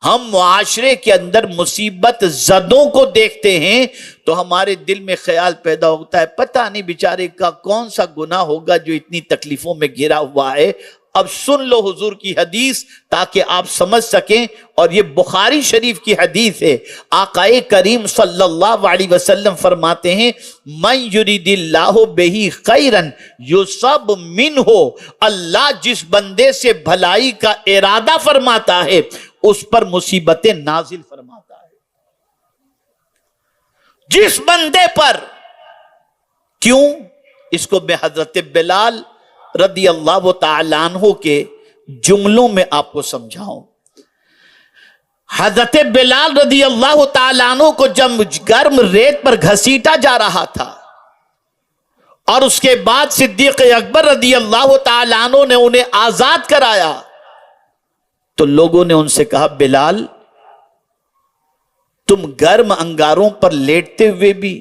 ہم معاشرے کے اندر مصیبت زدوں کو دیکھتے ہیں تو ہمارے دل میں خیال پیدا ہوتا ہے پتہ نہیں بیچارے کا کون سا گناہ ہوگا جو اتنی تکلیفوں میں گھرا ہوا ہے۔ اب سن لو حضور کی حدیث تاکہ آپ سمجھ سکیں، اور یہ بخاری شریف کی حدیث ہے۔ آقا کریم صلی اللہ علیہ وسلم فرماتے ہیں من یرید اللہ بہ خیرا یصب منہ، اللہ جس بندے سے بھلائی کا ارادہ فرماتا ہے اس پر مصیبتیں نازل فرماتا ہے، جس بندے پر۔ کیوں؟ اس کو میں حضرت بلال رضی اللہ تعالیٰ عنہ کے جملوں میں آپ کو سمجھاؤں۔ حضرت بلال رضی اللہ تعالیٰ عنہ کو جب گرم ریت پر گھسیٹا جا رہا تھا اور اس کے بعد صدیق اکبر رضی اللہ تعالیٰ عنہ نے انہیں آزاد کرایا تو لوگوں نے ان سے کہا بلال تم گرم انگاروں پر لیٹتے ہوئے بھی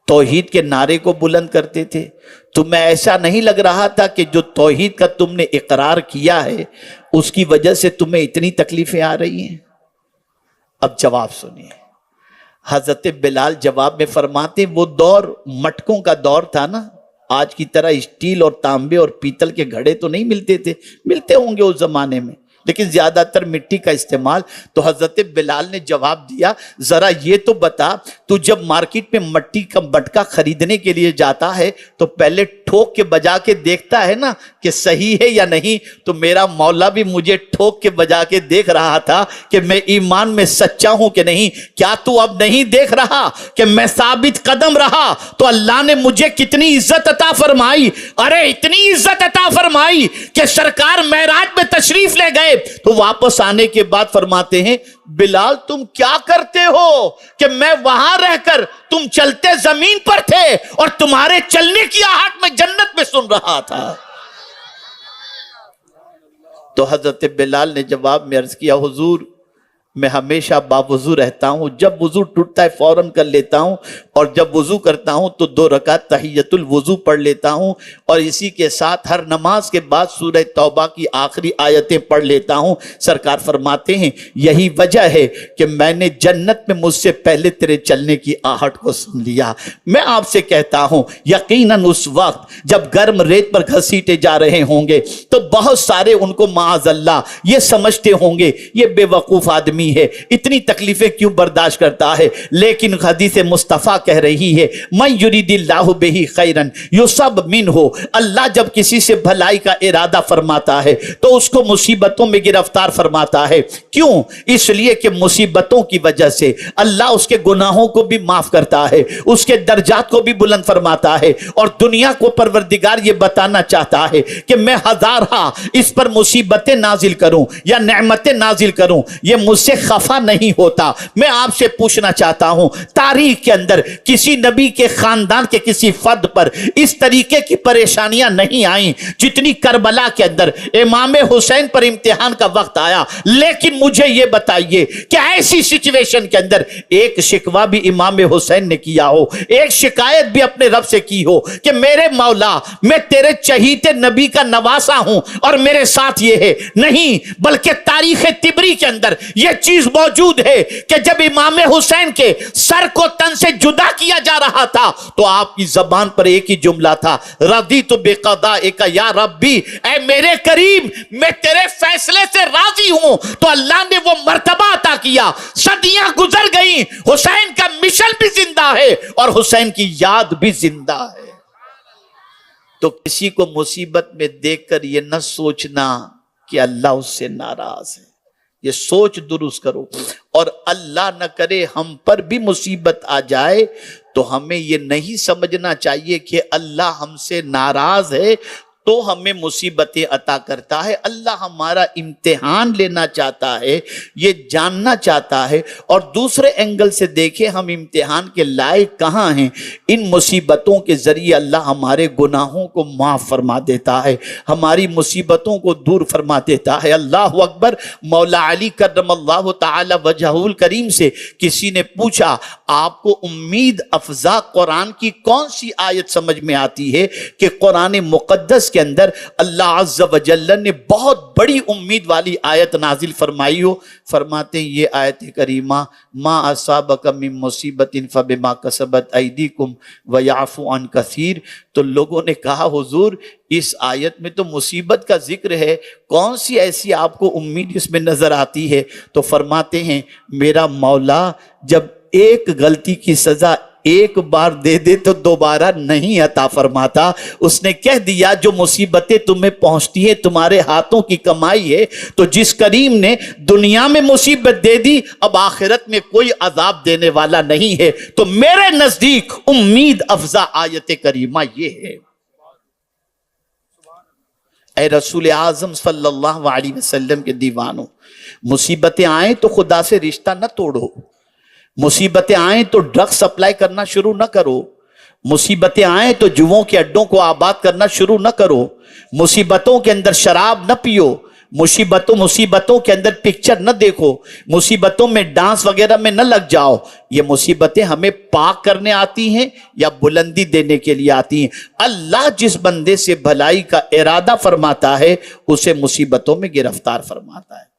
توحید کے نعرے کو بلند کرتے تھے، تمہیں ایسا نہیں لگ رہا تھا کہ جو توحید کا تم نے اقرار کیا ہے اس کی وجہ سے تمہیں اتنی تکلیفیں آ رہی ہیں؟ اب جواب سنیے۔ حضرت بلال جواب میں فرماتے وہ دور مٹکوں کا دور تھا نا، آج کی طرح اسٹیل اور تانبے اور پیتل کے گھڑے تو نہیں ملتے تھے، ملتے ہوں گے اس زمانے میں لیکن زیادہ تر مٹی کا استعمال۔ تو حضرت بلال نے جواب دیا ذرا یہ تو بتا تو جب مارکیٹ میں مٹی کا مٹکا خریدنے کے لیے جاتا ہے تو پہلے ٹھوک کے بجا کے دیکھتا ہے نا کہ صحیح ہے یا نہیں؟ تو میرا مولا بھی مجھے ٹھوک کے بجا کے دیکھ رہا تھا کہ میں ایمان میں سچا ہوں کہ نہیں۔ کیا تو اب نہیں دیکھ رہا کہ میں ثابت قدم رہا تو اللہ نے مجھے کتنی عزت عطا فرمائی؟ ارے اتنی عزت عطا فرمائی کہ سرکار معراج میں تشریف لے گئے تو واپس آنے کے بعد فرماتے ہیں بلال تم کیا کرتے ہو کہ میں وہاں رہ کر تم چلتے زمین پر تھے اور تمہارے چلنے کی آہٹ میں جنت میں سن رہا تھا۔ تو حضرت بلال نے جواب میں عرض کیا حضور میں ہمیشہ باوضو رہتا ہوں، جب وضو ٹوٹتا ہے فوراً کر لیتا ہوں، اور جب وضو کرتا ہوں تو 2 رکعت تحیۃ الوضو پڑھ لیتا ہوں، اور اسی کے ساتھ ہر نماز کے بعد سورہ توبہ کی آخری آیتیں پڑھ لیتا ہوں۔ سرکار فرماتے ہیں یہی وجہ ہے کہ میں نے جنت میں مجھ سے پہلے تیرے چلنے کی آہٹ کو سن لیا۔ میں آپ سے کہتا ہوں یقیناً اس وقت جب گرم ریت پر گھسیٹے جا رہے ہوں گے تو بہت سارے ان کو معاذ اللہ یہ سمجھتے ہوں گے یہ بے وقوف آدمی ہے، اتنی تکلیفیں کیوں برداشت کرتا ہے، لیکن حدیث مصطفیٰ کہہ رہی ہے من یرید اللہ بہ خیرا یصب منہ، اللہ جب کسی سے بھلائی کا ارادہ فرماتا ہے تو اس کو مصیبتوں میں گرفتار فرماتا ہے۔ کیوں؟ اس لیے کہ مصیبتوں کی وجہ سے اللہ اس کے گناہوں کو بھی معاف کرتا ہے، اس کے درجات کو بھی بلند فرماتا ہے، اور دنیا کو پروردگار یہ بتانا چاہتا ہے کہ میں ہزارہ اس پر مصیبتیں نازل کروں یا نعمتیں نازل کروں یہ مجھ سے خفا نہیں ہوتا۔ میں آپ سے پوچھنا چاہتا ہوں تاریخ کے اندر کسی نبی کے خاندان کے کسی فرد پر اس طریقے کی پریشانیاں نہیں آئیں جتنی کربلا کے اندر امام حسین پر امتحان کا وقت آیا۔ لیکن مجھے یہ بتائیے کہ ایسی سچویشن کے اندر ایک شکوہ بھی امام حسین نے کیا ہو، ایک شکایت بھی اپنے رب سے کی ہو کہ میرے مولا میں تیرے چہیتے نبی کا نواسا ہوں اور میرے ساتھ یہ ہے؟ نہیں، بلکہ تاریخ طبری کے اندر یہ چیز موجود ہے کہ جب امام حسین کے سر کو تن سے جدا کیا جا رہا تھا تو آپ کی زبان پر ایک ہی جملہ تھا رضیت بقضائک یا ربی، اے میرے کریم میں تیرے فیصلے سے راضی ہوں۔ تو اللہ نے وہ مرتبہ عطا کیا، صدیاں گزر گئیں، حسین کا مشن بھی زندہ ہے اور حسین کی یاد بھی زندہ ہے۔ تو کسی کو مصیبت میں دیکھ کر یہ نہ سوچنا کہ اللہ اس سے ناراض ہے، یہ سوچ درست کرو، اور اللہ نہ کرے ہم پر بھی مصیبت آ جائے تو ہمیں یہ نہیں سمجھنا چاہیے کہ اللہ ہم سے ناراض ہے تو ہمیں مصیبتیں عطا کرتا ہے۔ اللہ ہمارا امتحان لینا چاہتا ہے، یہ جاننا چاہتا ہے، اور دوسرے اینگل سے دیکھیں ہم امتحان کے لائق کہاں ہیں۔ ان مصیبتوں کے ذریعے اللہ ہمارے گناہوں کو معاف فرما دیتا ہے، ہماری مصیبتوں کو دور فرما دیتا ہے۔ اللہ اکبر۔ مولا علی کرم اللہ تعالی وجہہ الکریم سے کسی نے پوچھا آپ کو امید افزا قرآن کی کون سی آیت سمجھ میں آتی ہے کہ قرآن مقدس کے اندر اللہ عز و جل نے بہت بڑی امید والی آیت نازل فرمائی ہو. فرماتے ہیں یہ آیت کریمہ ما اصابک من مصیبت فبما کسبت ایدیکم ویعفو عن کثیر. تو لوگوں نے کہا حضور اس آیت میں تو مصیبت کا ذکر ہے، کون سی ایسی آپ کو امید اس میں نظر آتی ہے؟ تو فرماتے ہیں میرا مولا جب ایک غلطی کی سزا ایک بار دے دے تو دوبارہ نہیں عطا فرماتا. اس نے کہہ دیا جو مصیبتیں تمہیں پہنچتی ہیں تمہارے ہاتھوں کی کمائی ہے. تو جس کریم نے دنیا میں مصیبت دے دی اب آخرت میں کوئی عذاب دینے والا نہیں ہے. تو میرے نزدیک امید افزا آیت کریمہ یہ ہے. اے رسول اعظم صلی اللہ علیہ وسلم کے دیوانوں، مصیبتیں آئیں تو خدا سے رشتہ نہ توڑو، مصیبتیں آئیں تو ڈرگ سپلائی کرنا شروع نہ کرو، مصیبتیں آئیں تو جوؤں کے اڈوں کو آباد کرنا شروع نہ کرو، مصیبتوں کے اندر شراب نہ پیو، مصیبتوں کے اندر پکچر نہ دیکھو، مصیبتوں میں ڈانس وغیرہ میں نہ لگ جاؤ. یہ مصیبتیں ہمیں پاک کرنے آتی ہیں یا بلندی دینے کے لیے آتی ہیں؟ اللہ جس بندے سے بھلائی کا ارادہ فرماتا ہے اسے مصیبتوں میں گرفتار فرماتا ہے.